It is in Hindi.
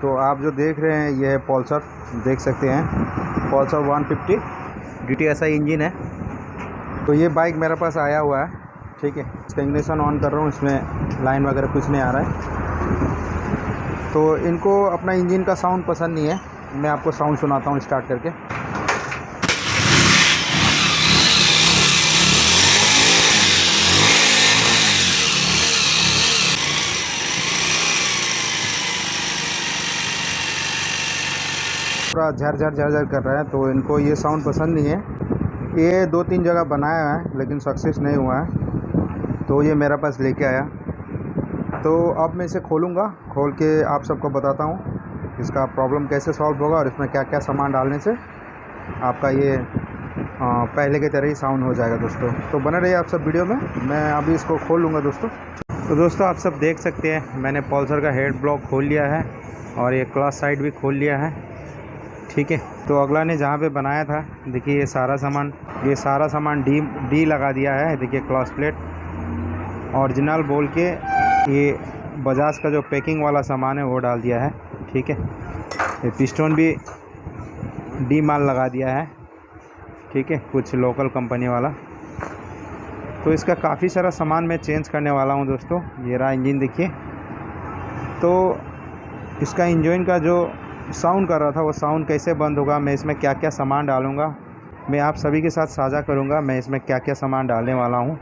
तो आप जो देख रहे हैं ये है पल्सर, देख सकते हैं पल्सर 150 DTSI इंजन है। तो ये बाइक मेरे पास आया हुआ है, ठीक है। इसका इग्निशन ऑन कर रहा हूँ, इसमें लाइन वगैरह कुछ नहीं आ रहा है। तो इनको अपना इंजन का साउंड पसंद नहीं है। मैं आपको साउंड सुनाता हूँ स्टार्ट करके। पूरा झर कर रहा है, तो इनको ये साउंड पसंद नहीं है। ये 2-3 जगह बनाया है लेकिन सक्सेस नहीं हुआ है, तो ये मेरे पास लेके आया। तो अब मैं इसे खोलूँगा, खोल के आप सबको बताता हूँ इसका प्रॉब्लम कैसे सॉल्व होगा और इसमें क्या क्या सामान डालने से आपका ये पहले की तरह ही साउंड हो जाएगा दोस्तों। तो बने रहिए आप सब वीडियो में, मैं अभी इसको खोल लूँगा दोस्तों। तो दोस्तों आप सब देख सकते हैं मैंने पल्सर का हेड ब्लॉक खोल लिया है और ये क्लच साइड भी खोल लिया है, ठीक है। तो अगला ने जहाँ पे बनाया था देखिए ये सारा सामान डी लगा दिया है। देखिए क्लच प्लेट ओरिजिनल बोल के ये बजाज का जो पैकिंग वाला सामान है वो डाल दिया है, ठीक है। ये पिस्टन भी डी माल लगा दिया है, ठीक है, कुछ लोकल कंपनी वाला। तो इसका काफ़ी सारा सामान मैं चेंज करने वाला हूँ दोस्तों। ये रहा इंजन देखिए। तो इसका इंजन का जो साउंड कर रहा था वो साउंड कैसे बंद होगा, मैं इसमें क्या क्या सामान डालूँगा, मैं आप सभी के साथ साझा करूँगा मैं इसमें क्या क्या सामान डालने वाला हूँ।